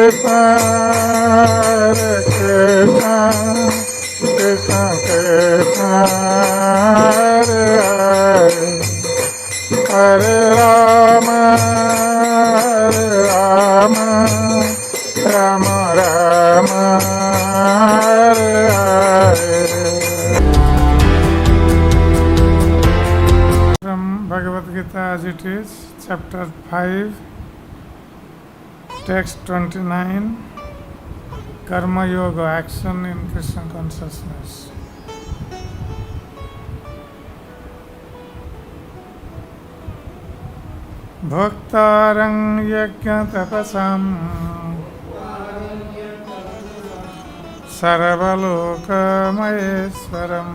Hare Rama, Rama, Rama Rama, Hare Hare. From Bhagavad Gita as it is, chapter 5, text 29, Karma Yoga, action in Krishna consciousness. Bhaktarang yajna tapasam sarvaloka maheswaram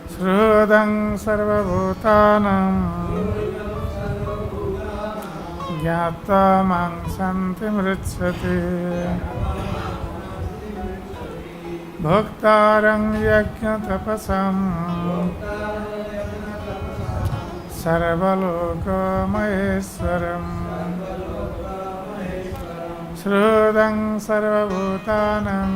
shrudang sarvabhutanam jnata mang santim richyate. Bhaktarang yajna tapasam sarvaloka maheswaram shrudang sarvabhutanam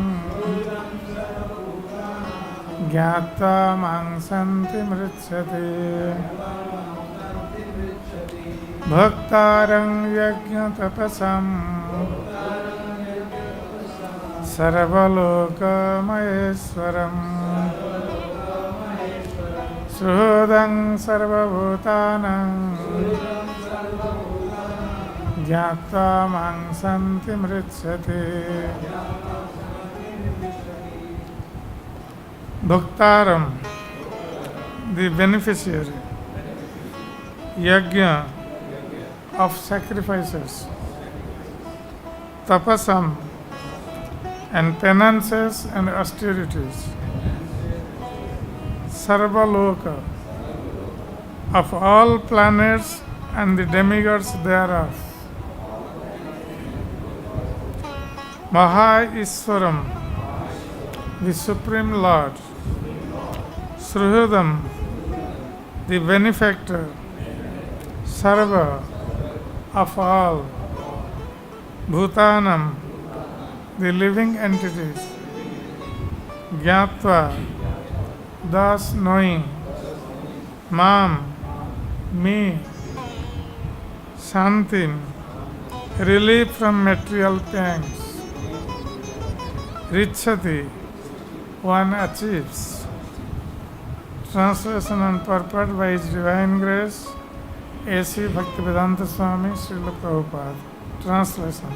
jnata mang santim richyate. Bhaktarang yajna tapasam sarvaloka maheswaram shrudang sarvabhutanam jnata mang santim richyate. Bhaktaram, the beneficiary, yajna, of sacrifices, tapasam, and penances and austerities, sarvaloka, of all planets and the demigods thereof, Maha Iswaram, the Supreme Lord, Sruhudam, the benefactor, Sarva, of all, Bhutanam, the living entities, Jnatva, thus knowing, Mam, me, Shantim, relief from material pangs, Richati, one achieves. Translation and purport by His Divine Grace, A.C. Bhaktivedanta Swami Srila Prabhupada. Translation.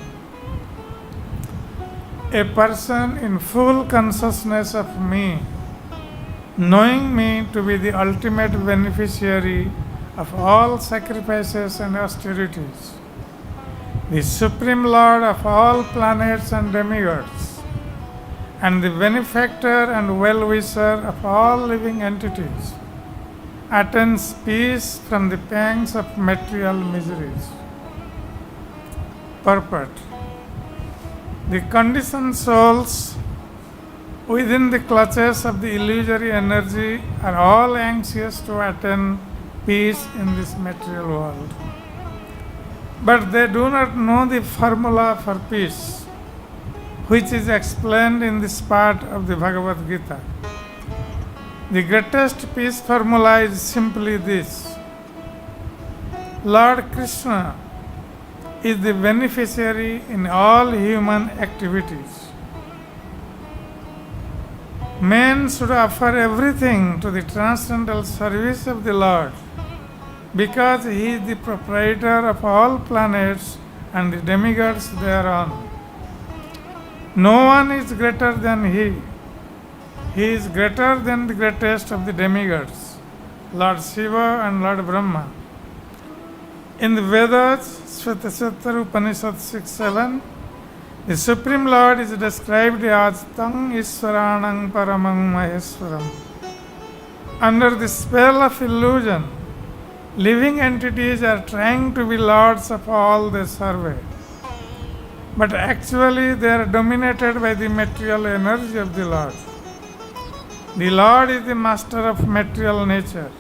A person in full consciousness of me, knowing me to be the ultimate beneficiary of all sacrifices and austerities, the Supreme Lord of all planets and demigods, and the benefactor and well-wisher of all living entities, attains peace from the pangs of material miseries. Purport. The conditioned souls within the clutches of the illusory energy are all anxious to attain peace in this material world. But they do not know the formula for peace, which is explained in this part of the Bhagavad Gita. The greatest peace formula is simply this: Lord Krishna is the beneficiary in all human activities. Men should offer everything to the transcendental service of the Lord, because He is the proprietor of all planets and the demigods thereon. No one is greater than He. He is greater than the greatest of the demigods, Lord Shiva and Lord Brahma. In the Vedas, Shvetashvatara Upanishad 6.7, the Supreme Lord is described as Tang Iswaranang Paramang Maheswaram. Under the spell of illusion, living entities are trying to be lords of all they survey. But actually they are dominated by the material energy of the Lord. The Lord is the master of material nature,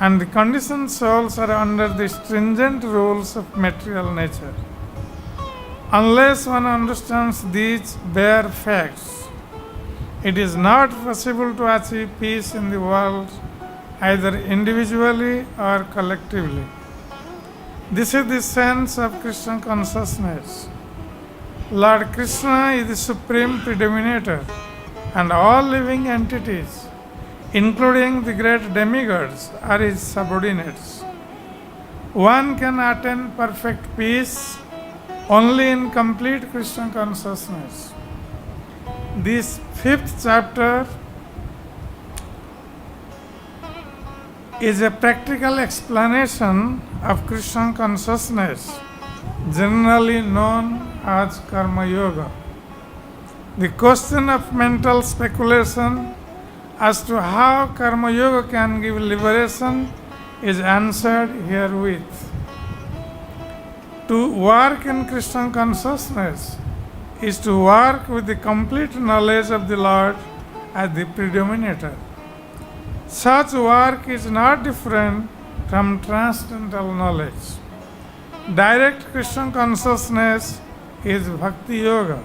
and the conditioned souls are under the stringent rules of material nature. Unless one understands these bare facts, it is not possible to achieve peace in the world either individually or collectively. This is the sense of Krishna consciousness. Lord Krishna is the supreme predominator, and all living entities, including the great demigods, are his subordinates. One can attain perfect peace only in complete Krishna consciousness. This fifth chapter is a practical explanation of Krishna consciousness, generally known as Karma Yoga. The question of mental speculation as to how Karma Yoga can give liberation is answered herewith. To work in Krishna consciousness is to work with the complete knowledge of the Lord as the predominator. Such work is not different from transcendental knowledge. Direct Krishna consciousness is Bhakti Yoga,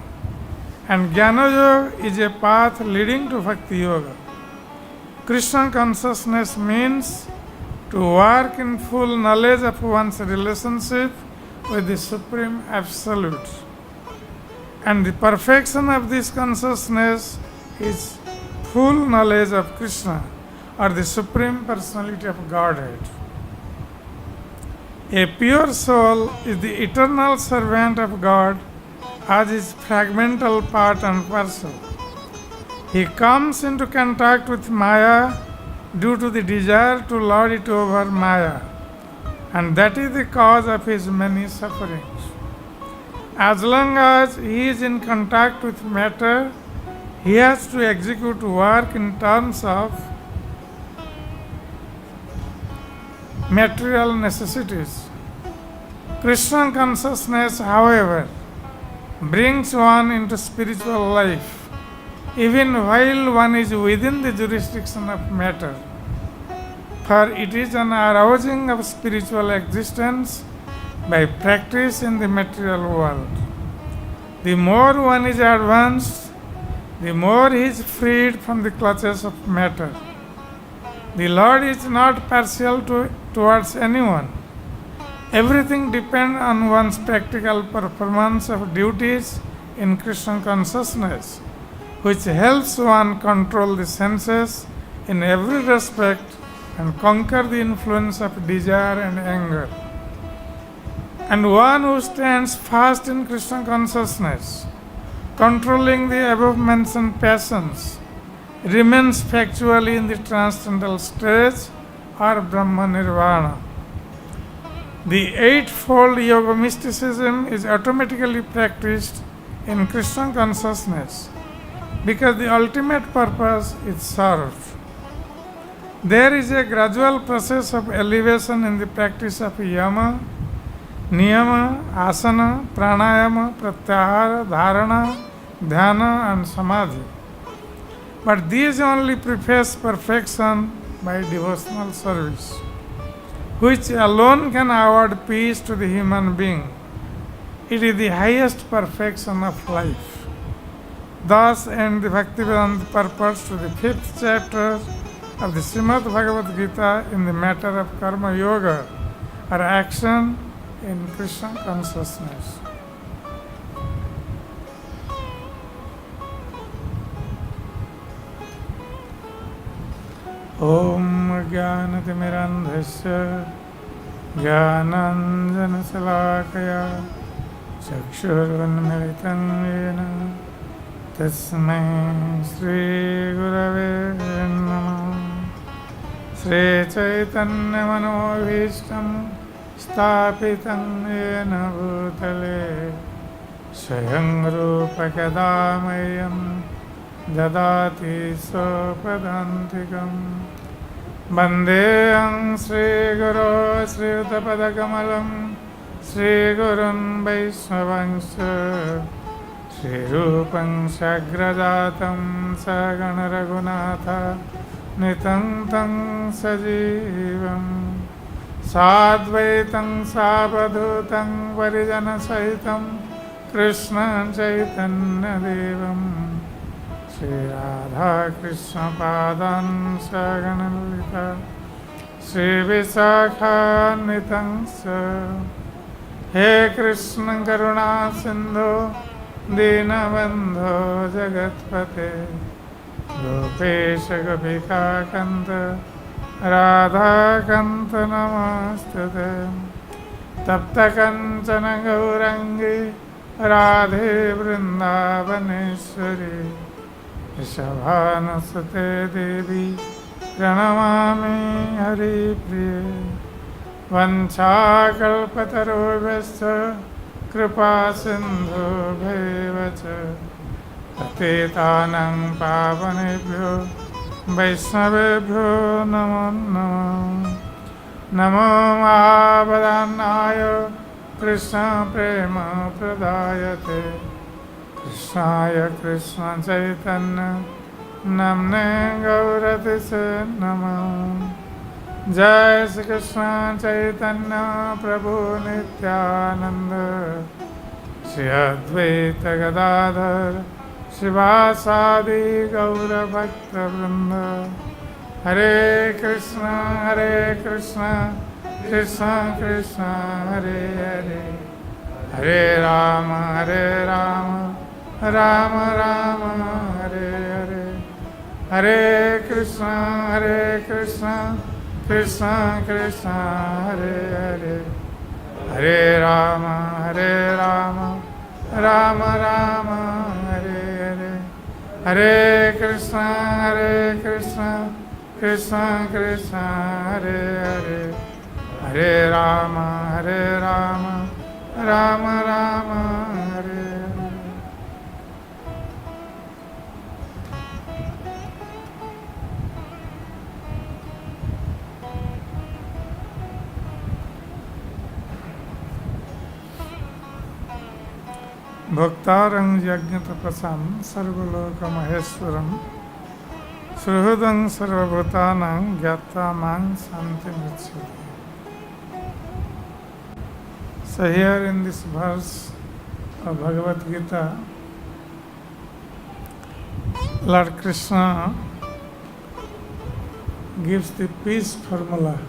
and Jnana Yoga is a path leading to Bhakti Yoga. Krishna consciousness means to work in full knowledge of one's relationship with the Supreme Absolute. And the perfection of this consciousness is full knowledge of Krishna, or the Supreme Personality of Godhead. A pure soul is the eternal servant of God as his fragmental part and parcel. He comes into contact with Maya due to the desire to lord it over Maya, and that is the cause of his many sufferings. As long as he is in contact with matter, he has to execute work in terms of material necessities. Krishna consciousness, however, brings one into spiritual life, even while one is within the jurisdiction of matter. For it is an arousing of spiritual existence by practice in the material world. The more one is advanced, the more he is freed from the clutches of matter. The Lord is not partial towards anyone. Everything depends on one's practical performance of duties in Krishna consciousness, which helps one control the senses in every respect and conquer the influence of desire and anger. And one who stands fast in Krishna consciousness, controlling the above mentioned passions, remains factually in the transcendental stage or Brahma Nirvana. The eightfold yoga mysticism is automatically practiced in Krishna consciousness because the ultimate purpose is served. There is a gradual process of elevation in the practice of yama, niyama, asana, pranayama, pratyahara, dharana, dhyana and samadhi. But these only preface perfection by devotional service, which alone can award peace to the human being. It is the highest perfection of life. Thus ends the Bhaktivedanta purpose to the 5th chapter of the Srimad Bhagavad Gita in the matter of Karma Yoga, or action in Krishna consciousness. Om Jnanatimirandhasya Jnananjanasalakaya Chakshurvanmilitam Yena Tasmai Shri Gurave Namah. Shri Chaitanya Manobhishtam Sthapitam Yena Bhutale Swayam Rupa Kadamayam Dadati Sopadantikam Bandeyam Sri Guru Sri Uttapadakamalam Sri Gurun Vaishnavangsha Sri Rupam Sagrajatam Sagana Raghunatha नितं तं सजीवं साद्वैतं सावधूतं परिजनसहितं कृष्णं चैतन्यदेवं श्रीराधाकृष्णपादान् सगणललिता श्रीविशाखान्वितं स हे कृष्ण करुणा सिंधु दीनबंधो जगत्पते गोपेश गोपिकाकंत राधाकांत नमस्तुते तप्त कंचन गौरंगी राधे वृंदावनेश्वरी वृषभानुसुते देवी प्रणमामि हरिप्रिये वंशाकल्पतरुभ्यश्च कृपा सिन्धुभ्यैव च पतितानां पावनेभ्यो वैष्णवेभ्यो नमो नमः नमो महावदान्नाय कृष्णप्रेमप्रदायते कृष्णाय कृष्णचैतन्य नमने गौरतिसे नमः जय श्री कृष्ण चैतन्य प्रभु नित्यानंद श्री अद्वैत गदाधर शिवासादि गौर भक्त वृंद हरे कृष्ण कृष्ण कृष्ण हरे हरे हरे राम राम राम हरे हरे हरे कृष्ण कृष्ण कृष्ण हरे हरे हरे राम राम राम हरे हरे हरे कृष्ण कृष्ण हरे हरे हरे राम राम राम हरे हरे भक्तारं यज्ञतपसां सर्वलोक महेश्वरं सुहृदं सर्वभूतानां ज्ञात्वा मां शान्तिमुच्यते. So here in this verse of Bhagavad Gita, Lord Krishna gives the peace formula.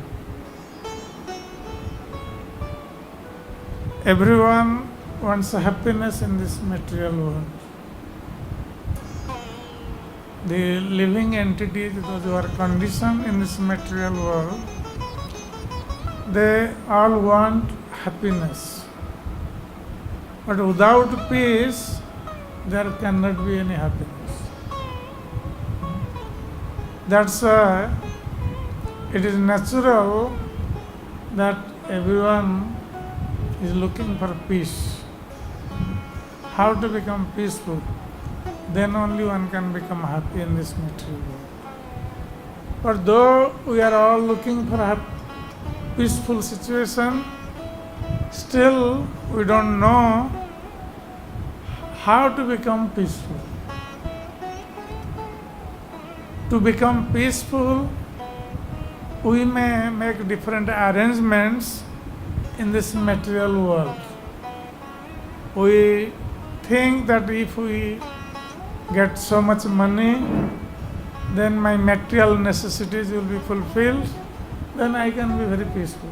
Everyone wants happiness in this material world. The living entities, those who are conditioned in this material world, they all want happiness. But without peace, there cannot be any happiness. That's why it is natural that everyone is looking for peace. How to become peaceful? Then only one can become happy in this material world. But though we are all looking for a peaceful situation, still we don't know how to become peaceful. To become peaceful, we may make different arrangements in this material world. We think that if we get so much money, then my material necessities will be fulfilled, then I can be very peaceful.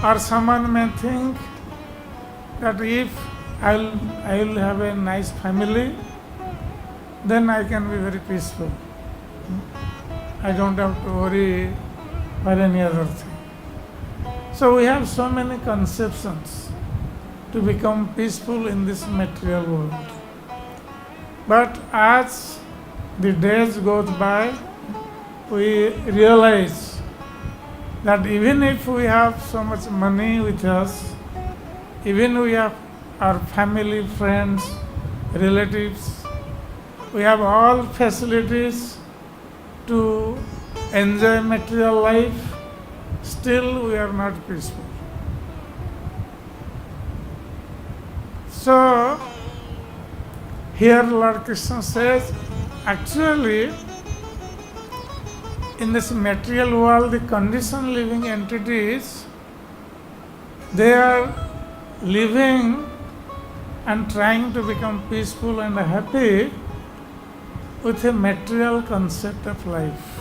Or someone may think that if I will have a nice family, then I can be very peaceful. I don't have to worry for any other thing. So we have so many conceptions to become peaceful in this material world. But as the days goes by, we realize that even if we have so much money with us, even we have our family, friends, relatives, we have all facilities to enjoy material life, still we are not peaceful. So, here Lord Krishna says, actually, in this material world, the conditioned living entities, they are living and trying to become peaceful and happy with a material concept of life.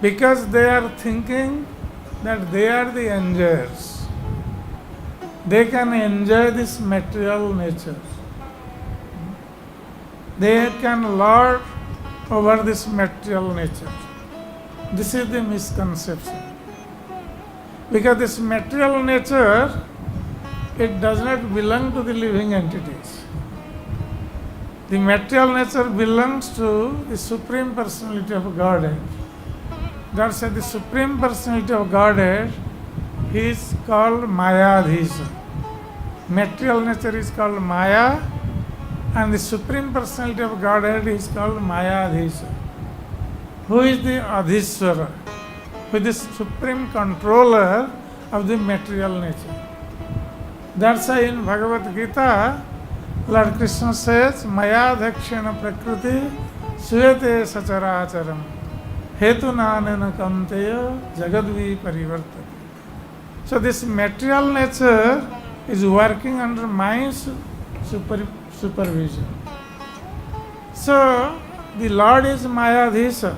Because they are thinking that they are the enjoyers. They can enjoy this material nature. They can lord over this material nature. This is the misconception. Because this material nature, it does not belong to the living entities. The material nature belongs to the Supreme Personality of Godhead. That's why the Supreme Personality of Godhead, he is called Mayadhisha. Material nature is called Maya, and the Supreme Personality of Godhead is called Mayadhisha. Who is the Adhishwara? Who is the Supreme Controller of the material nature. That's why in Bhagavad Gita, Lord Krishna says, Maya dhakshana prakriti suyate sacharacharam hetunanena kanteya jagadvi parivartate. So this material nature is working under my supervision. So the Lord is Mayadhisha.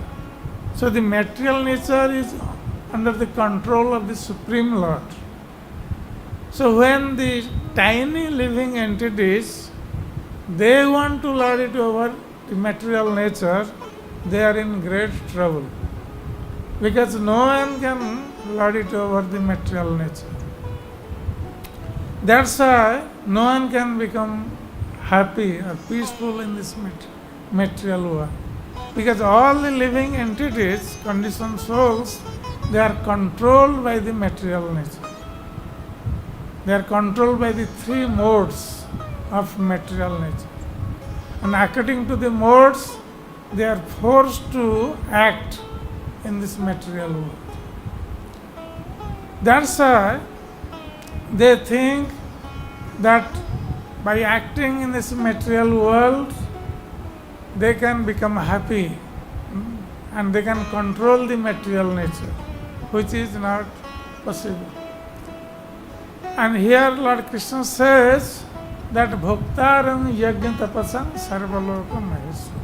So the material nature is under the control of the Supreme Lord. So when the tiny living entities, they want to lord it over the material nature, they are in great trouble. Because no one can lord it over the material nature. That's why no one can become happy or peaceful in this material world. Because all the living entities, conditioned souls, they are controlled by the material nature. They are controlled by the three modes of material nature. And according to the modes, they are forced to act in this material world. That's why they think that by acting in this material world, they can become happy and they can control the material nature, which is not possible. And here Lord Krishna says that Bhoktaram Yajna Tapasam Sarvaloka Maheshwara.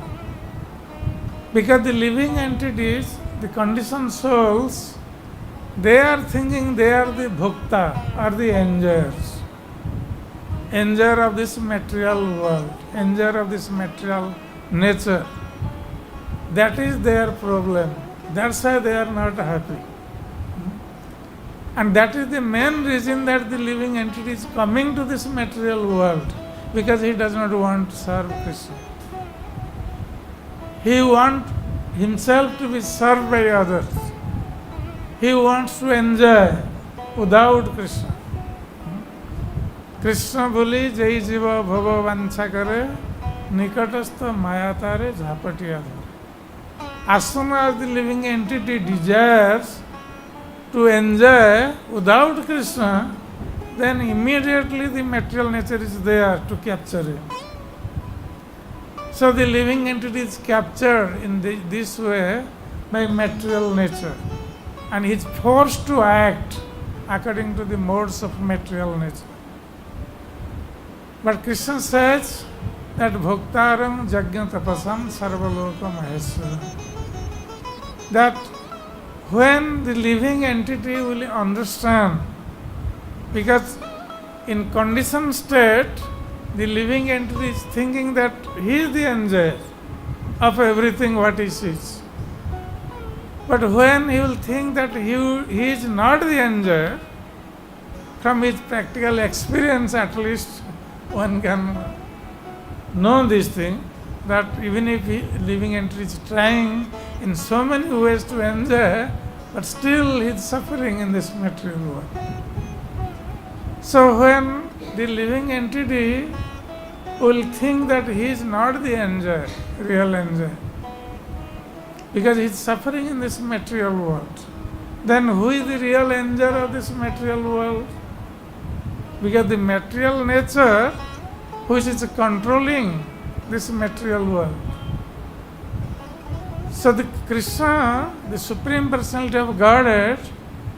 Because the living entities, the conditioned souls, they are thinking they are the Bhokta or the enjoyers. Enjoyer of this material world, enjoyer of this material nature. That is their problem. That's why they are not happy. And that is the main reason that the living entity is coming to this material world, because he does not want to serve Krishna. He wants himself to be served by others. He wants to enjoy without Krishna. Krishna boli jai jiva bhava vancha kare nikatastha mayatare jhapatiya dhare. As soon as the living entity desires to enjoy without Krishna, then immediately the material nature is there to capture him. So the living entity is captured in this way by material nature, and he is forced to act according to the modes of material nature. But Krishna says that Bhoktaram Jagna Tapasam Sarvaloka Maheshwara. That when the living entity will understand, because in conditioned state, the living entity is thinking that he is the enjoyer of everything what he sees. But when he will think that he is not the enjoyer, from his practical experience at least, one can know this thing, that even if living entity is trying in so many ways to enjoy, but still he is suffering in this material world. So when the living entity will think that he is not the enjoyer, real enjoyer, because he is suffering in this material world, then who is the real enjoyer of this material world? Because the material nature which is controlling this material world. So the Krishna, the Supreme Personality of Godhead,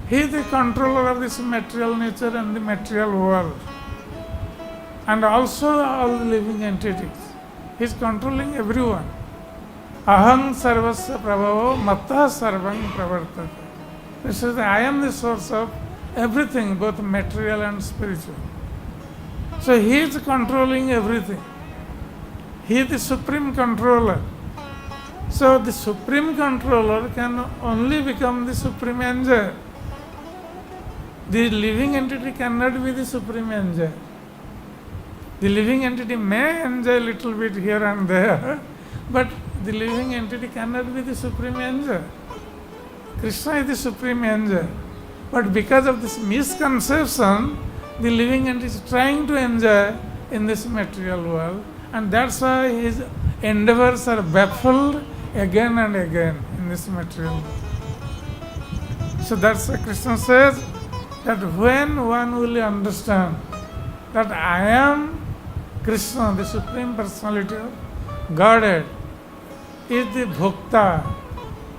he is the controller of this material nature and the material world, and also all the living entities. He is controlling everyone. Aham sarvasya prabhavo matta sarvam pravartate. He says, I am the source of everything, both material and spiritual. So he is controlling everything. He is the supreme controller. So the supreme controller can only become the supreme enjoyer. The living entity cannot be the supreme enjoyer. The living entity may enjoy a little bit here and there, but the living entity cannot be the supreme enjoyer. Krishna is the supreme enjoyer. But because of this misconception, the living entity is trying to enjoy in this material world, and that's why his endeavors are baffled again and again in this material world. So that's why Krishna says that when one will understand that I am Krishna, the Supreme Personality of Godhead, is the bhokta,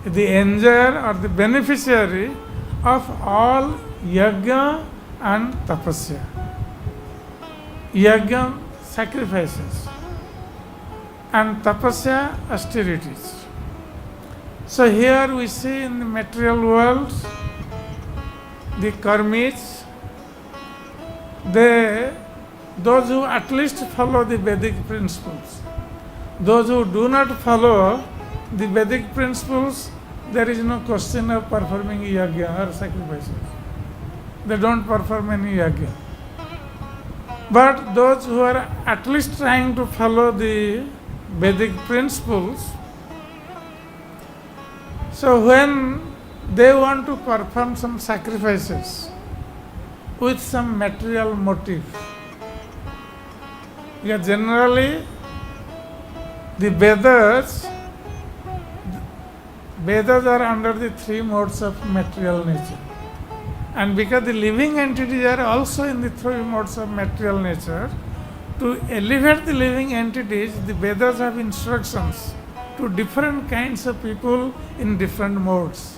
the enjoyer or the beneficiary of all yajna and tapasya. Yajna, sacrifices, and tapasya, austerities. So here we see in the material world, the karmis, those who at least follow the Vedic principles. Those who do not follow the Vedic principles, there is no question of performing yajna or sacrifices. They don't perform any yajna. But those who are at least trying to follow the Vedic principles, so when they want to perform some sacrifices with some material motive, because generally the Vedas are under the three modes of material nature. And because the living entities are also in the three modes of material nature, to elevate the living entities, the Vedas have instructions to different kinds of people in different modes.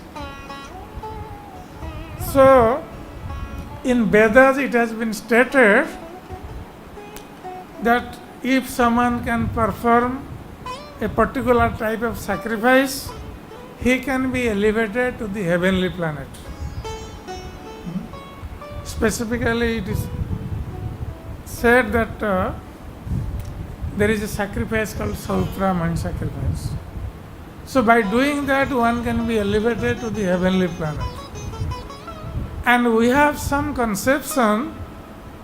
So, in Vedas it has been stated that if someone can perform a particular type of sacrifice, he can be elevated to the heavenly planet. Specifically, it is said that there is a sacrifice called Sautraman sacrifice. So by doing that, one can be elevated to the heavenly planet. And we have some conception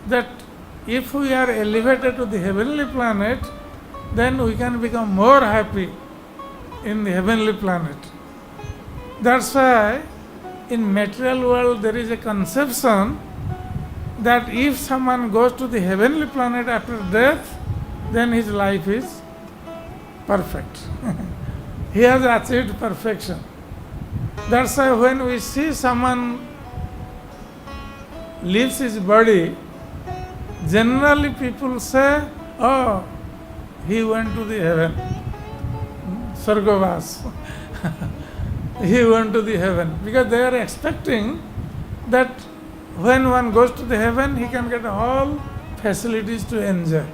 that if we are elevated to the heavenly planet, then we can become more happy in the heavenly planet. That's why in material world there is a conception that if someone goes to the heavenly planet after death, then his life is perfect. He has achieved perfection. That's why when we see someone leaves his body, generally people say, oh, he went to the heaven, Sargovas. He went to the heaven, because they are expecting that when one goes to the heaven, he can get all facilities to enjoy.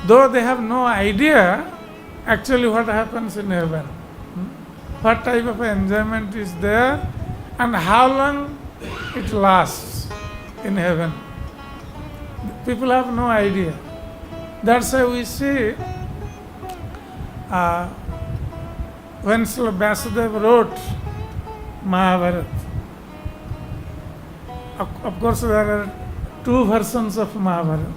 Though they have no idea actually what happens in heaven, what type of enjoyment is there, and how long it lasts in heaven. People have no idea. That's why we see when Srila Vyasadeva wrote Mahabharata, of course there are two versions of Mahabharata.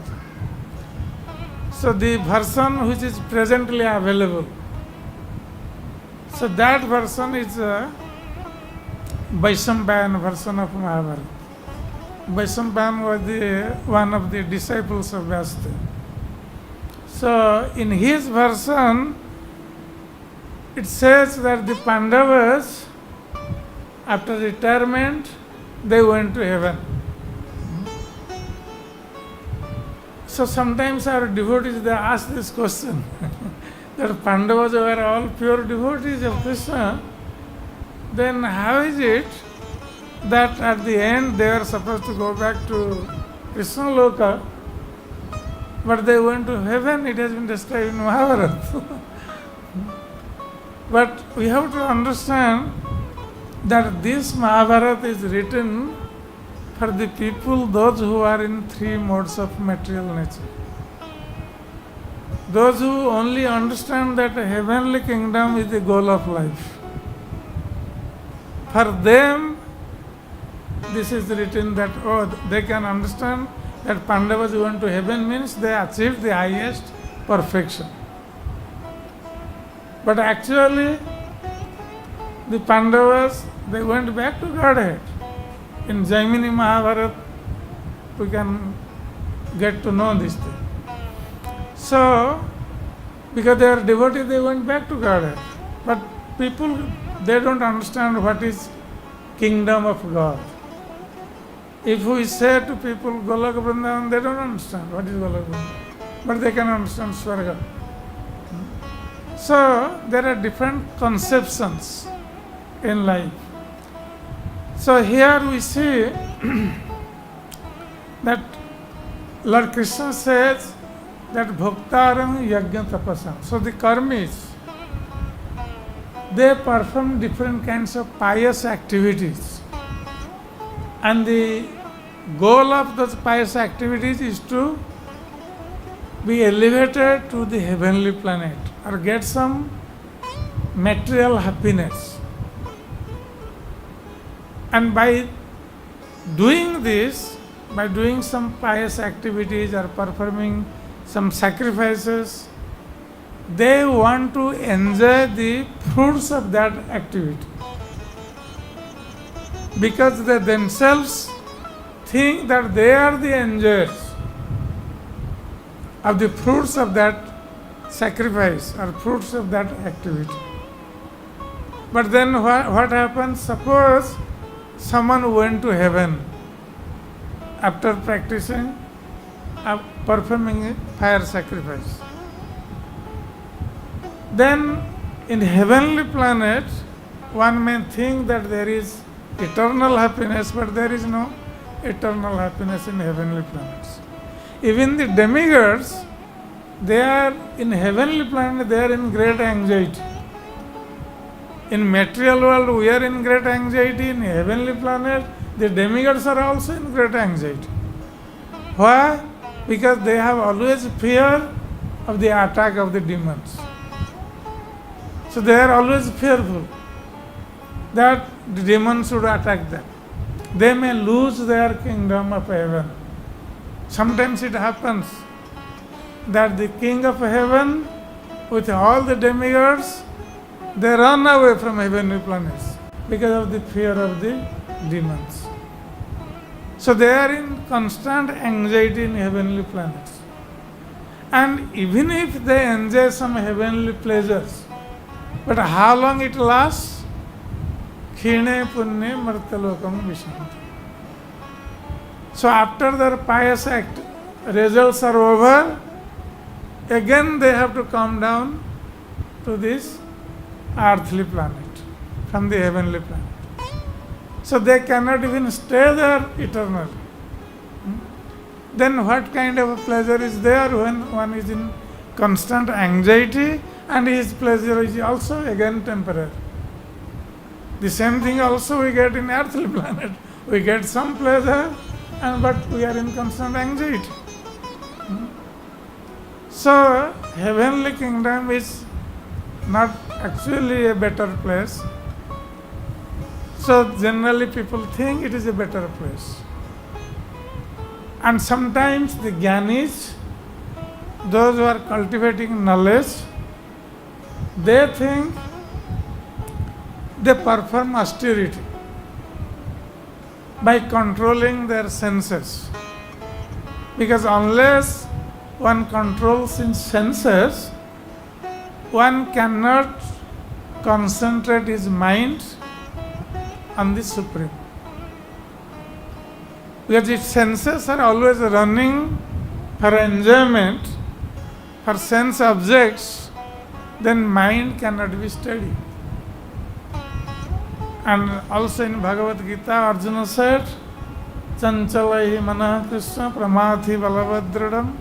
So the version which is presently available, so that version is a Vaishambhayan version of Mahabharata. Vaishambhayan was one of the disciples of Vyasadeva. So in his version, it says that the Pandavas, after retirement, they went to heaven. So sometimes our devotees, they ask this question, that Pandavas were all pure devotees of Krishna, then how is it that at the end they are supposed to go back to Krishna Loka, but they went to heaven? It has been described in Mahabharata. But we have to understand that this Mahabharata is written for the people, those who are in three modes of material nature. Those who only understand that a heavenly kingdom is the goal of life. For them, this is written that, they can understand that Pandavas went to heaven means they achieved the highest perfection. But actually, the Pandavas, they went back to Godhead. In Jaimini Mahabharata, we can get to know this thing. So, because they are devotees, they went back to Godhead. But people, they don't understand what is kingdom of God. If we say to people Golok Vrindavan, they don't understand what is Golok Vrindavan. But they can understand Swarga. So, there are different conceptions in life. So here we see that Lord Krishna says that Bhoktaram Yajna Tapasam. So the karmis, they perform different kinds of pious activities. And the goal of those pious activities is to be elevated to the heavenly planet or get some material happiness. And by doing this, by doing some pious activities or performing some sacrifices, they want to enjoy the fruits of that activity. Because they themselves think that they are the enjoyers of the fruits of that sacrifice or fruits of that activity. But then what happens? Suppose someone went to heaven after practicing, performing a fire sacrifice. Then in heavenly planet, one may think that there is eternal happiness, but there is no eternal happiness in heavenly planets. Even the demigods, they are in heavenly planet, they are in great anxiety. In material world, we are in great anxiety. In heavenly planet, the demigods are also in great anxiety. Why? Because they have always fear of the attack of the demons. So they are always fearful that the demons should attack them. They may lose their kingdom of heaven. Sometimes it happens that the king of heaven with all the demigods, they run away from heavenly planets because of the fear of the demons. So they are in constant anxiety in heavenly planets. And even if they enjoy some heavenly pleasures, but how long it lasts? Khine punne martalokam vishanti. So after their pious act, results are over, again they have to come down to this earthly planet from the heavenly planet. So they cannot even stay there eternally. Then what kind of a pleasure is there when one is in constant anxiety and his pleasure is also again temporary? The same thing also we get in earthly planet. We get some pleasure, but we are in constant anxiety. So heavenly kingdom is not actually a better place. So generally people think it is a better place. And sometimes the Gyanis, those who are cultivating knowledge, they think they perform austerity by controlling their senses. Because unless one controls his senses, one cannot concentrate his mind on the Supreme. Because if senses are always running for enjoyment, for sense objects, then mind cannot be steady. And also in Bhagavad Gita, Arjuna said, Chanchalai manah Krishna pramathi balavadradam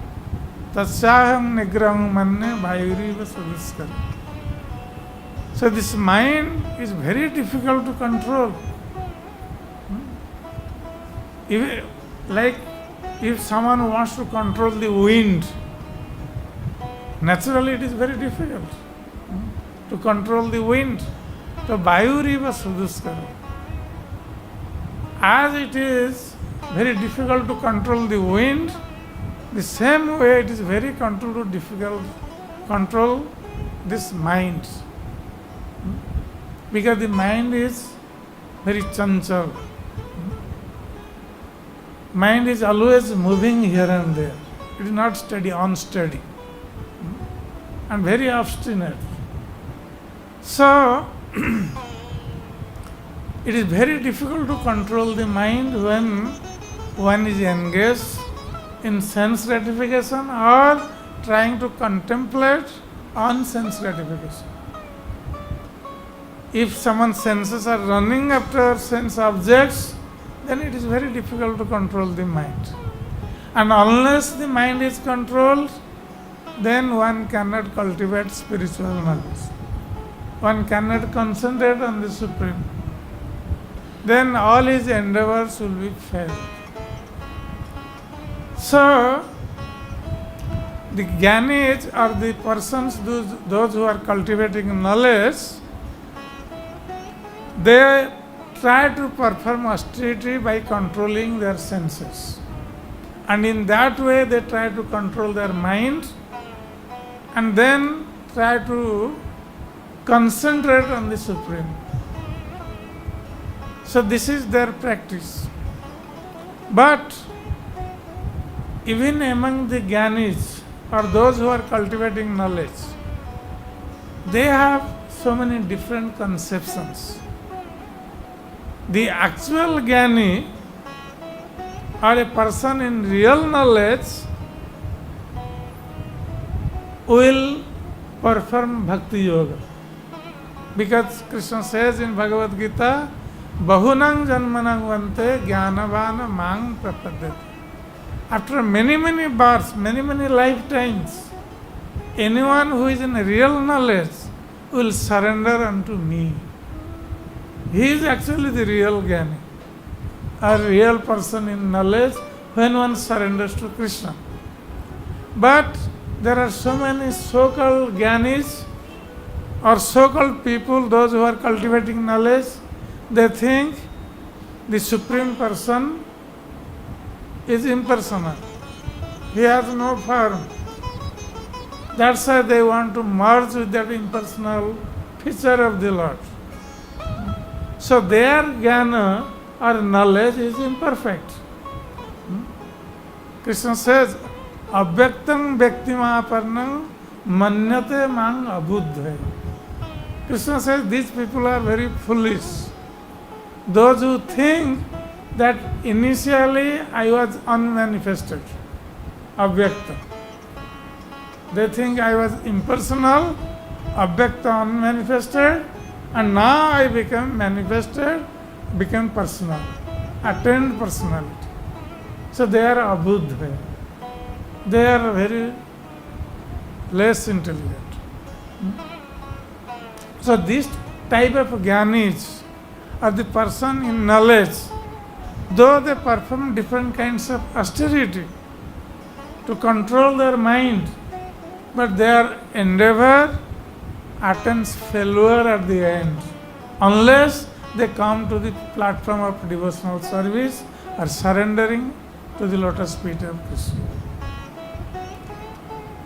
tasyaham nigraham manne bhayuriva sadiskar. So this mind is very difficult to control. If someone wants to control the wind, naturally it is very difficult to control the wind. So Vayuriva Suduskara. As it is very difficult to control the wind, the same way it is very difficult to control this mind. Because the mind is very chanchal. Mind is always moving here and there. It is not steady, unsteady. And very obstinate. So, it is very difficult to control the mind when one is engaged in sense gratification or trying to contemplate on sense gratification. If someone's senses are running after sense objects, then it is very difficult to control the mind. And unless the mind is controlled, then one cannot cultivate spiritual knowledge. One cannot concentrate on the Supreme. Then all his endeavors will be failed. So, the Jnanis are the persons, those who are cultivating knowledge, they try to perform austerity by controlling their senses. And in that way they try to control their mind and then try to concentrate on the Supreme. So this is their practice. But even among the Jnanis or those who are cultivating knowledge, they have so many different conceptions. The actual Jnani or a person in real knowledge will perform Bhakti Yoga. Because Krishna says in Bhagavad Gita, Bahunang Janmanang Vante Jnanavana Mang Prapadyate. After many births, many lifetimes, anyone who is in real knowledge will surrender unto me. He is actually the real Jnani, a real person in knowledge when one surrenders to Krishna. But there are so many so-called Jnanis or so-called people, those who are cultivating knowledge, they think the Supreme Person is impersonal. He has no form. That's why they want to merge with that impersonal feature of the Lord. So their jnana or knowledge is imperfect. Krishna says, Avyaktam Vyaktimaparnam Manyate Mang Abhuddhaya. Krishna says these people are very foolish. Those who think that initially I was unmanifested, Avyakta. They think I was impersonal, Avyakta, unmanifested, and now I became manifested, became personal, attained personality. So they are abhuddha. They are very less intelligent. So this type of jnanis are the person in knowledge, though they perform different kinds of austerity to control their mind, but their endeavor attains failure at the end, unless they come to the platform of devotional service or surrendering to the lotus feet of Krishna.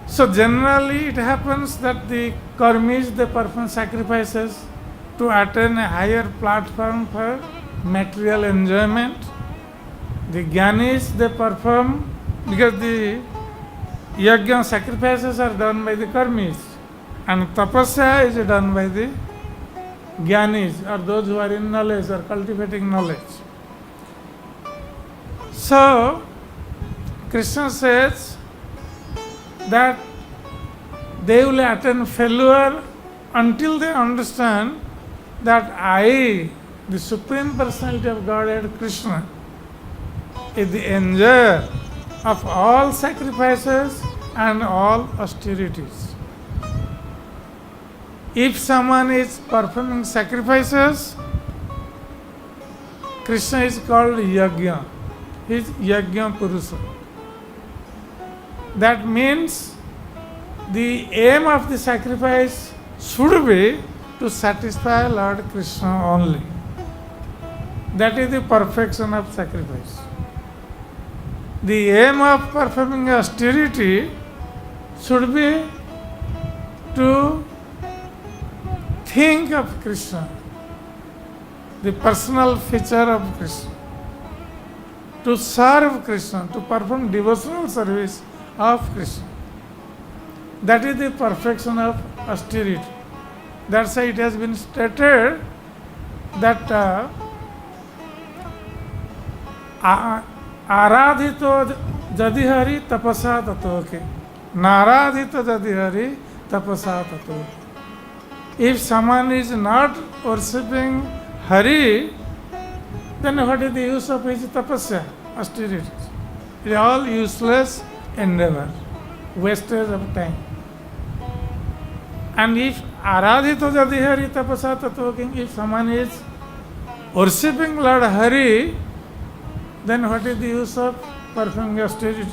So generally it happens that the karmis, they perform sacrifices to attain a higher platform for material enjoyment. The jnanis, they perform because the yajna sacrifices are done by the karmis and tapasya is done by the jnanis or those who are in knowledge or cultivating knowledge. So Krishna says that they will attain failure until they understand that I, the Supreme Personality of Godhead Krishna, is the enjoyer of all sacrifices and all austerities. If someone is performing sacrifices, Krishna is called Yajna. He is Yajna Purusha. That means the aim of the sacrifice should be to satisfy Lord Krishna only. That is the perfection of sacrifice. The aim of performing austerity should be to think of Krishna, the personal feature of Krishna, to serve Krishna, to perform devotional service of Krishna. That is the perfection of austerity. That's why it has been stated that आराधितो जदि हरि तपसा ततोके नाराधितो जदि हरि तपसा ततोके. If someone is not worshipping Hari, then what is the use of his tapasya, austerities? It is all useless endeavor, wastage of time. And if aradhito jadi Hari tapasa tatoking, if someone is worshipping Lord Hari, then what is the use of performing austerity?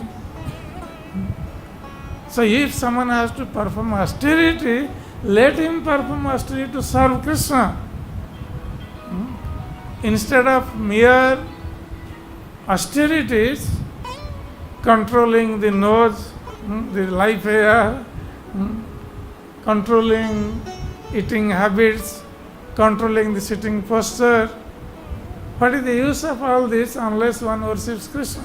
So if someone has to perform austerity, let him perform austerity to serve Krishna. Instead of mere austerities, controlling the nose, the life air, controlling eating habits, controlling the sitting posture, what is the use of all this unless one worships Krishna?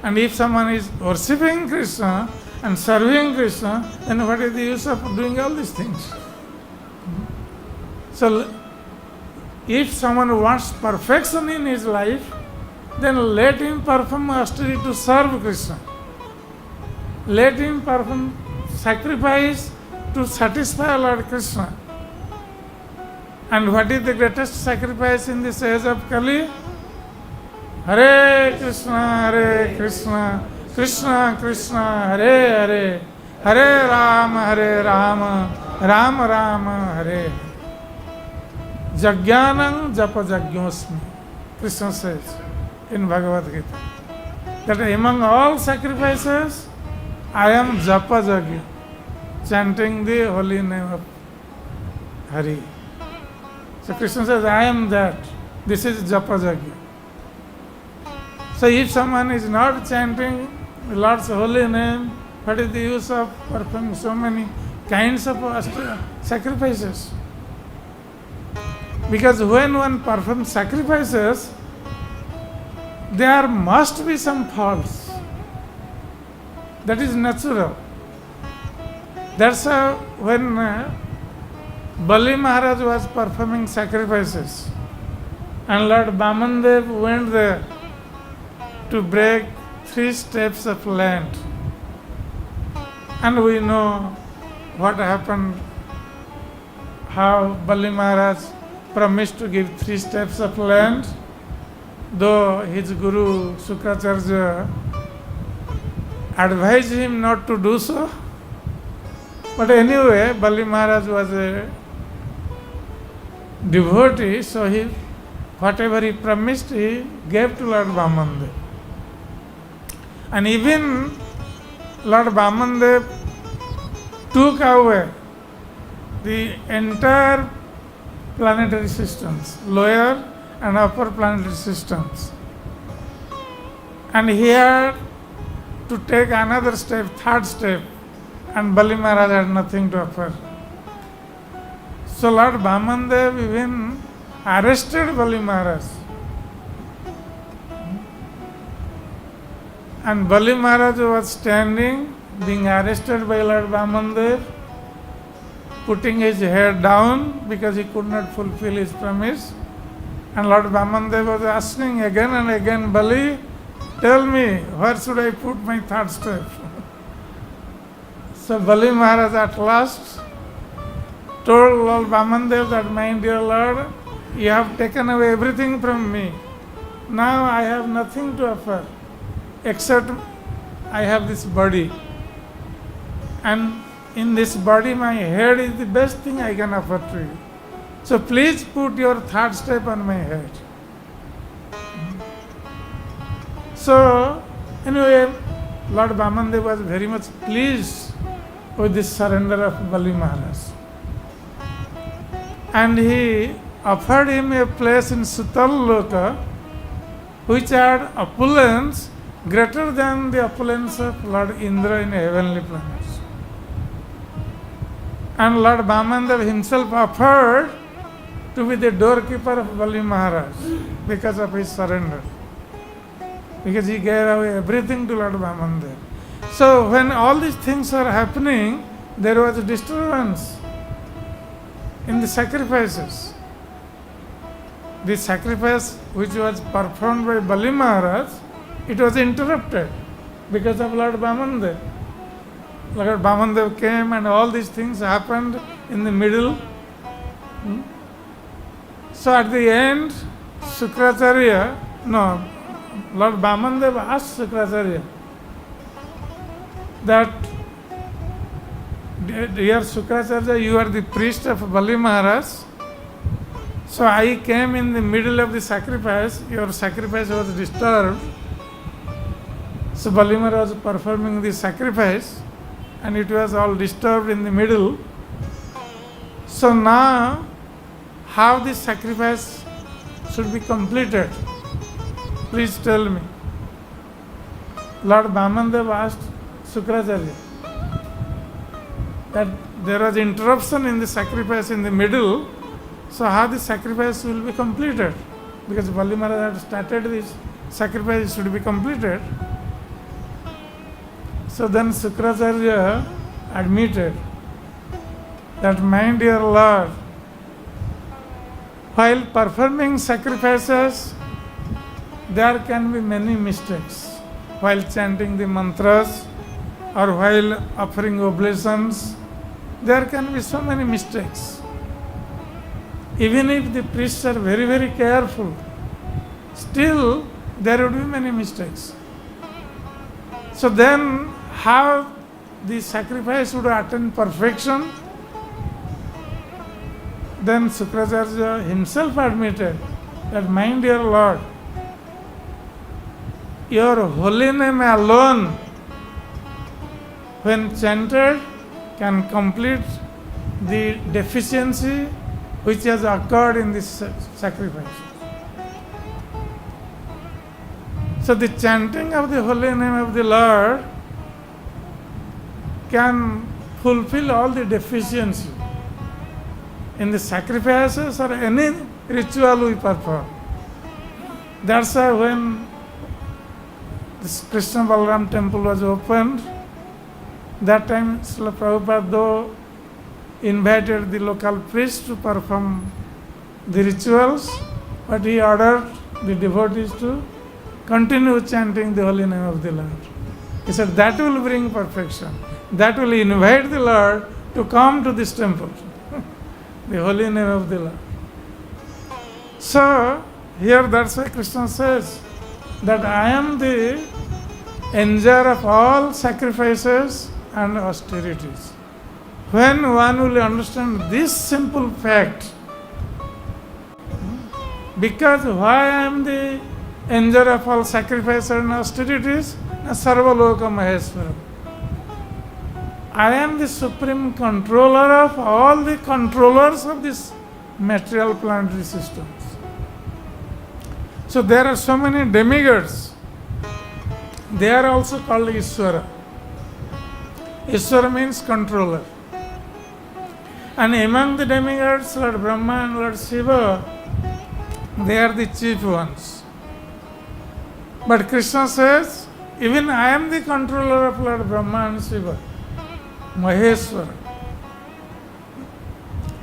And if someone is worshipping Krishna and serving Krishna, then what is the use of doing all these things? So, if someone wants perfection in his life, then let him perform austerity to serve Krishna. Let him perform sacrifice to satisfy Lord Krishna. And what is the greatest sacrifice in this age of Kali? Hare Krishna, Krishna Krishna, Hare Hare, Hare Rama, Rama Rama, Hare. Jagyanam japa jagyosmi. Krishna says in Bhagavad Gita that among all sacrifices, I am japa jagya, chanting the holy name of Hari. So Krishna says, I am that. This is japa jagya. So if someone is not chanting the Lord's holy name, what is the use of performing so many kinds of sacrifices? Because when one performs sacrifices, there must be some faults. That is natural. That's how when Bali Maharaj was performing sacrifices and Lord Bamandev went there to break 3 steps of land. And we know what happened, how Bali Maharaj promised to give 3 steps of land, though his Guru Sukracharya advised him not to do so. But anyway, Bali Maharaj was a devotee, so whatever he promised, he gave to Lord Bamandev. And even Lord Bamandev took away the entire planetary systems, lower and upper planetary systems. And he had to take another step, 3rd step, and Bali Maharaj had nothing to offer. So Lord Bamandev even arrested Bali Maharaj. And Bali Maharaj was standing, being arrested by Lord Bamandev, putting his head down because he could not fulfill his promise. And Lord Bamandev was asking again and again, Bali, tell me, where should I put my 3rd step? So Bali Maharaj at last told Lord Vamandev that, my dear Lord, you have taken away everything from me. Now I have nothing to offer except I have this body. And in this body my head is the best thing I can offer to you. So please put your third step on my head. So anyway, Lord Vamandev was very much pleased with this surrender of Bali Maharaj. And he offered him a place in Sutal Loka, which had opulence greater than the opulence of Lord Indra in heavenly planets. And Lord Vamandev himself offered to be the doorkeeper of Bali Maharaj because of his surrender. Because he gave away everything to Lord Vamandev. So when all these things are happening, there was a disturbance in the sacrifices. The sacrifice which was performed by Bali Maharaj, it was interrupted because of Lord Vamandev. Lord Vamandev came and all these things happened in the middle. So at the end, Lord Vamandev asked Sukracharya that, dear Sukracharya, you are the priest of Bali Maharaj. So I came in the middle of the sacrifice. Your sacrifice was disturbed. So Bali Maharaj was performing the sacrifice and it was all disturbed in the middle. So now, how this sacrifice should be completed? Please tell me. Lord Vamandev asked Sukracharya that there was interruption in the sacrifice in the middle, so how the sacrifice will be completed? Because Bali Maharaj had started this sacrifice should be completed. So then Sukracharya admitted that, my dear Lord, while performing sacrifices, there can be many mistakes. While chanting the mantras or while offering oblations, there can be so many mistakes. Even if the priests are very, very careful, still there would be many mistakes. So then, how the sacrifice would attain perfection? Then Sukracharya himself admitted that, my dear Lord, your holy name alone, when chanted, can complete the deficiency which has occurred in this sacrifice. So the chanting of the holy name of the Lord can fulfill all the deficiency in the sacrifices or any ritual we perform. That's why when this Krishna Balaram temple was opened, that time Srila Prabhupada though invited the local priests to perform the rituals, but he ordered the devotees to continue chanting the holy name of the Lord. He said that will bring perfection. That will invite the Lord to come to this temple. The holy name of the Lord. So, here that's why Krishna says that I am the enjoyer of all sacrifices and austerities. When one will understand this simple fact, because why I am the enjoyer of all sacrifices and austerities? Sarvaloka Maheswara. I am the supreme controller of all the controllers of this material planetary systems. So there are so many demigods. They are also called Ishvara. Ishvara means controller. And among the demigods, Lord Brahma and Lord Shiva, they are the chief ones. But Krishna says, even I am the controller of Lord Brahma and Shiva. Maheswara,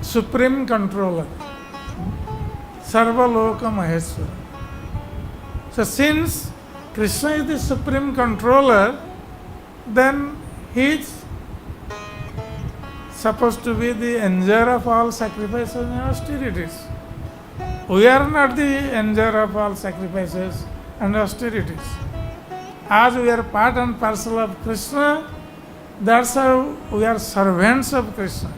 supreme controller, Sarvaloka Maheswara. So since Krishna is the supreme controller, then his supposed to be the enjoyer of all sacrifices and austerities. We are not the enjoyer of all sacrifices and austerities. As we are part and parcel of Krishna, that's how we are servants of Krishna.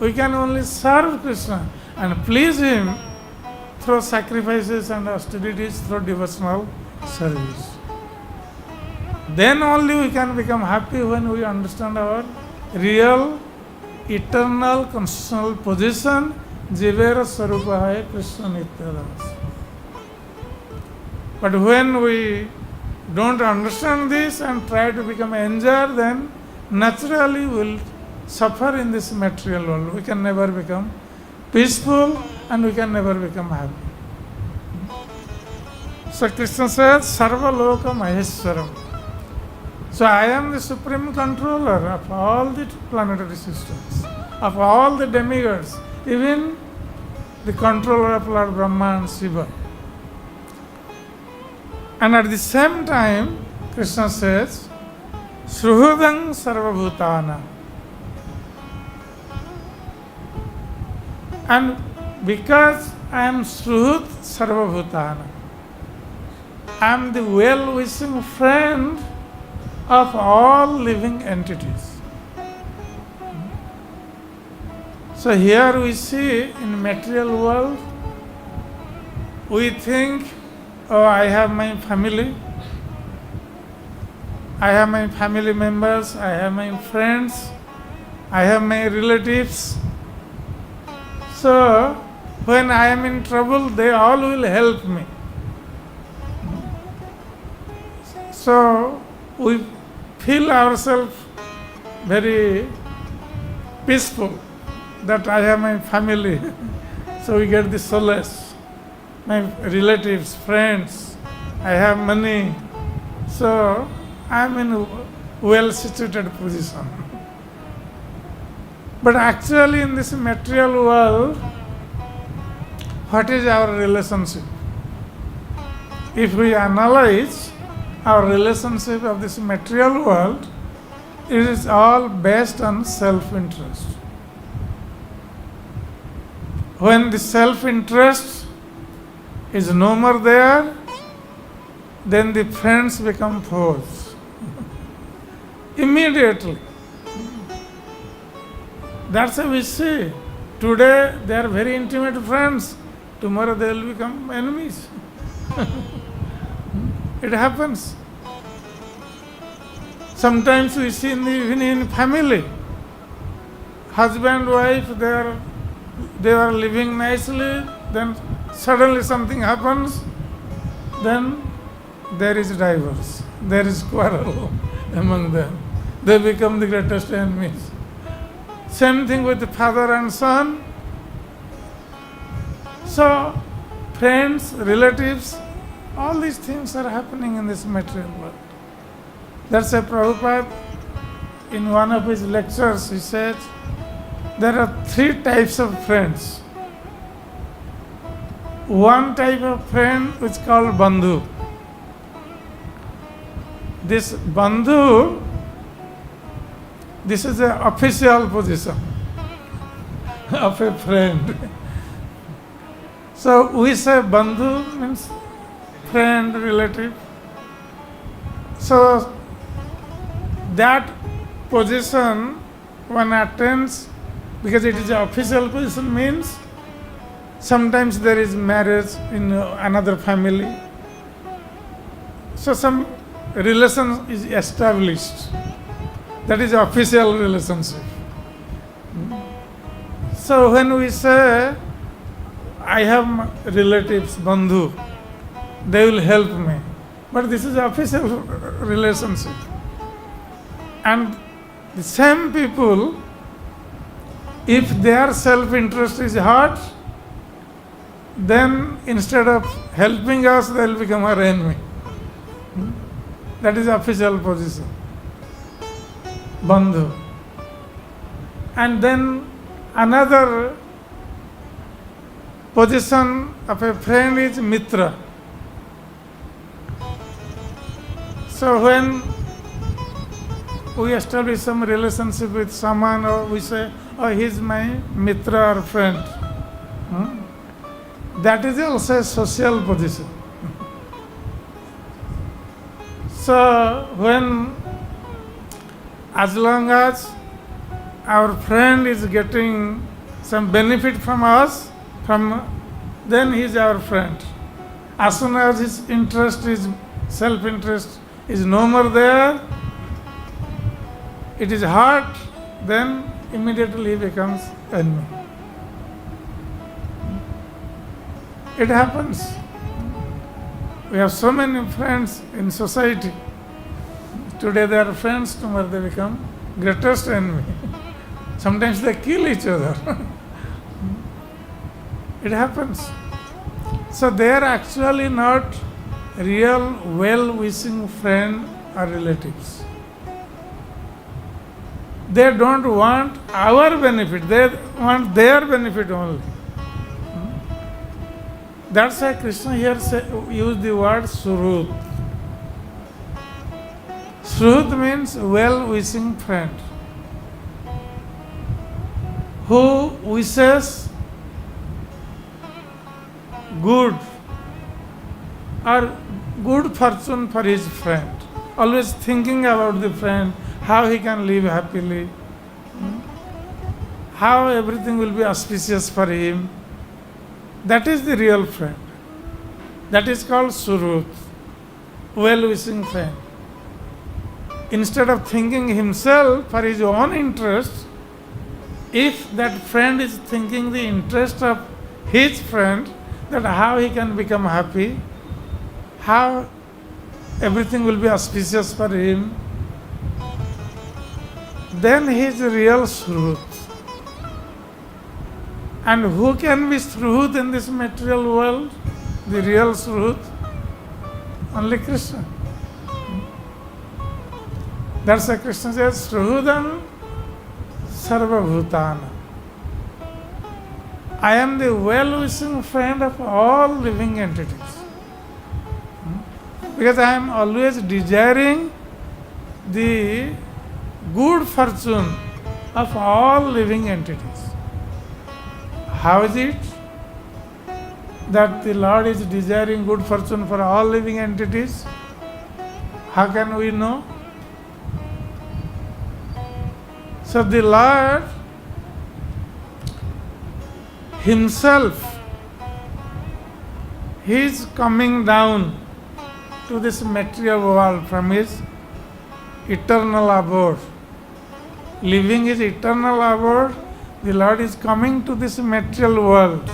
We can only serve Krishna and please Him through sacrifices and austerities, through devotional service. Then only we can become happy when we understand our real, eternal, constitutional position. Jivera Sarupa hai Krishna Nityadas. But when we don't understand this and try to become enjoyer, then naturally we will suffer in this material world. We can never become peaceful and we can never become happy. So Krishna says, Sarva Loka Maheswaram. So I am the supreme controller of all the planetary systems, of all the demigods, even the controller of Lord Brahma and Shiva. And at the same time, Krishna says, Sruhudang Sarvabhutana. And because I am Sruhut Sarvabhutana, I am the well-wishing friend of all living entities. So here we see in material world, we think, oh, I have my family, I have my family members, I have my friends, I have my relatives. So when I am in trouble, they all will help me. So we feel ourselves very peaceful that I have my family. So we get the solace. My relatives, friends, I have money. So I am in a well-situated position. But actually in this material world, what is our relationship? If we analyze our relationship of this material world, it is all based on self-interest. When the self-interest is no more there, then the friends become foes. Immediately. That's how we see. Today they are very intimate friends. Tomorrow they will become enemies. It happens. Sometimes we see even in family, husband, wife, they are living nicely, then suddenly something happens, then there is divorce, there is quarrel among them. They become the greatest enemies. Same thing with the father and son. So, friends, relatives, all these things are happening in this material world. That's why Prabhupada, in one of his lectures, he said, there are 3 types of friends. One type of friend which is called Bandhu. This Bandhu, this is the official position of a friend. So we say Bandhu means friend, relative. So that position one attains because it is an official position means sometimes there is marriage in another family. So some relation is established. That is official relationship. So when we say, I have relatives, bandhu, they will help me. But this is official relationship. And the same people, if their self-interest is hurt, then instead of helping us, they will become our enemy. That is official position. Bandhu. And then another position of a friend is mitra. So when we establish some relationship with someone, or we say, oh, he is my mitra or friend. That is also a social position. So when, as long as our friend is getting some benefit from us, then he is our friend. As soon as his interest is self-interest is no more there, it is hurt, then immediately he becomes enemy. It happens. We have so many friends in society. Today they are friends, tomorrow they become greatest enemy. Sometimes they kill each other. It happens. So they are actually not real well-wishing friend or relatives. They don't want our benefit, they want their benefit only. That's why Krishna here used the word Suhrut. Suhrut means well-wishing friend, who wishes good or good fortune for his friend, always thinking about the friend, how he can live happily, how everything will be auspicious for him. That is the real friend. That is called Suhrut, well-wishing friend. Instead of thinking himself for his own interest, if that friend is thinking the interest of his friend, that how he can become happy, how everything will be auspicious for him, then he is real Suhrut. And who can be Suhrut in this material world? The real Suhrut? Only Krishna. That's why Krishna says, Suhrudam Sarva Bhutana. I am the well-wishing friend of all living entities. Because I am always desiring the good fortune of all living entities. How is it that the Lord is desiring good fortune for all living entities? How can we know? So the Lord himself, he is coming down to this material world from his eternal abode. Leaving his eternal abode, the Lord is coming to this material world,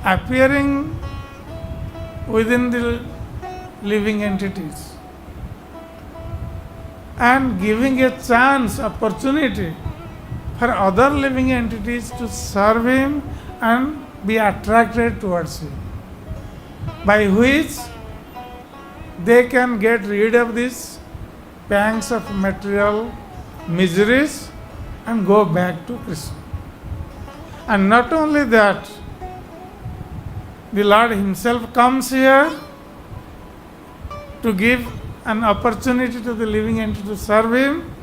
appearing within the living entities and giving a chance, opportunity for other living entities to serve him and be attracted towards him, by which they can get rid of these pangs of material miseries and go back to Krishna. And not only that, the Lord himself comes here to give an opportunity to the living entity to serve him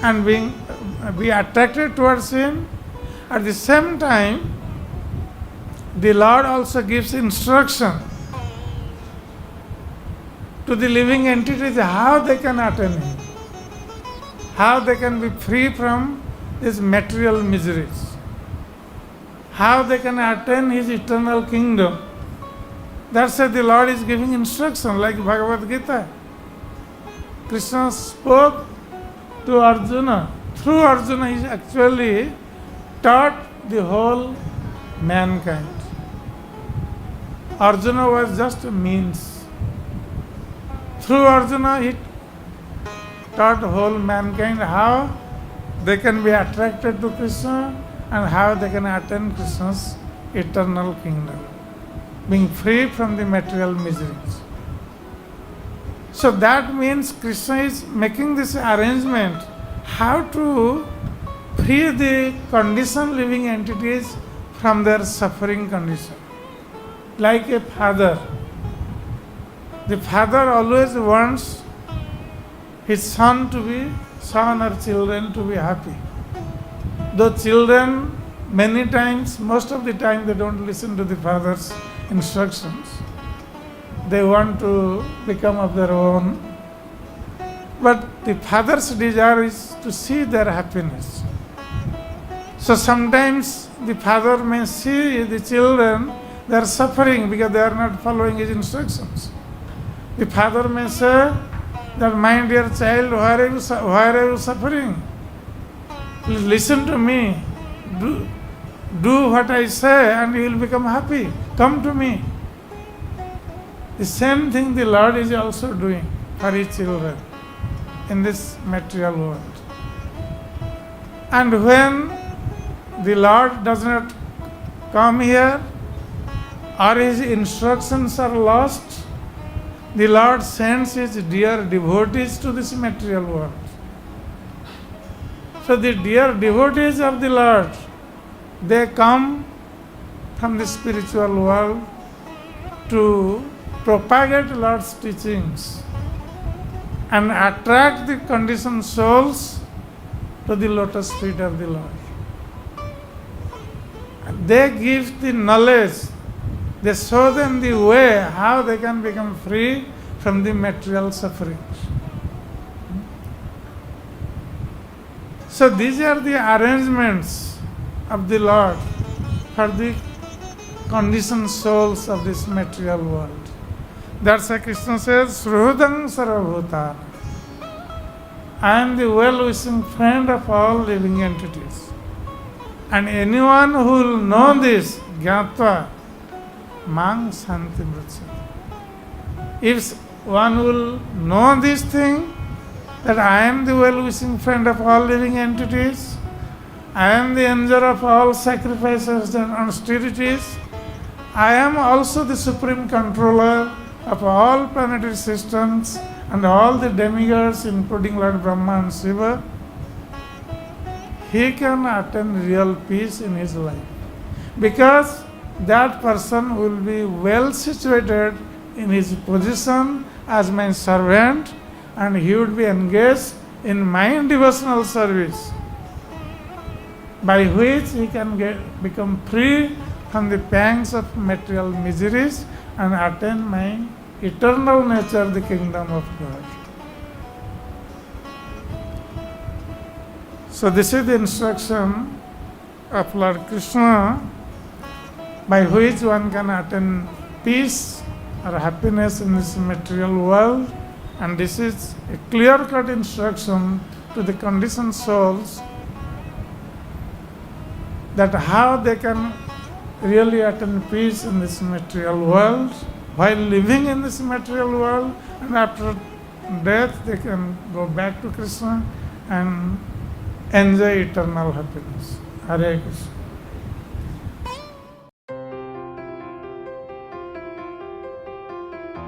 and be attracted towards him. At the same time, the Lord also gives instruction to the living entities how they can attain him, how they can be free from these material miseries, how they can attain his eternal kingdom. That's why the Lord is giving instruction, like Bhagavad Gita. Krishna spoke to Arjuna. Through Arjuna, he actually taught the whole mankind. Arjuna was just a means. Through Arjuna, he taught whole mankind how they can be attracted to Krishna and how they can attain Krishna's eternal kingdom, being free from the material miseries. So that means Krishna is making this arrangement how to free the conditioned living entities from their suffering condition. Like a father. The father always wants his son or children to be happy. The children, many times, most of the time, they don't listen to the father's instructions. They want to become of their own. But the father's desire is to see their happiness. So sometimes the father may see the children, they are suffering because they are not following his instructions. The father may say that, my dear child, why are you suffering? Please listen to me. Do what I say and you will become happy. Come to me. The same thing the Lord is also doing for his children in this material world. And when the Lord does not come here, or his instructions are lost, the Lord sends his dear devotees to this material world. So the dear devotees of the Lord, they come from the spiritual world to propagate Lord's teachings and attract the conditioned souls to the lotus feet of the Lord. They give the knowledge, they show them the way how they can become free from the material sufferings. So these are the arrangements of the Lord for the conditioned souls of this material world. That's why Krishna says, Sruhudam Sarvabhuta. I am the well-wishing friend of all living entities. And anyone who will know this, Gyatva, Mang Santi Mritsati. If one will know this thing, that I am the well-wishing friend of all living entities, I am the enjoyer of all sacrifices and austerities, I am also the supreme controller of all planetary systems and all the demigods, including Lord Brahma and Shiva, he can attain real peace in his life. Because that person will be well situated in his position as my servant, and he would be engaged in my devotional service, by which he can become free from the pangs of material miseries and attain my eternal nature, the kingdom of God. So this is the instruction of Lord Krishna, by which one can attain peace or happiness in this material world. And this is a clear-cut instruction to the conditioned souls that how they can really attain peace in this material world while living in this material world, and after death they can go back to Krishna and enjoy eternal happiness. Hare Krishna.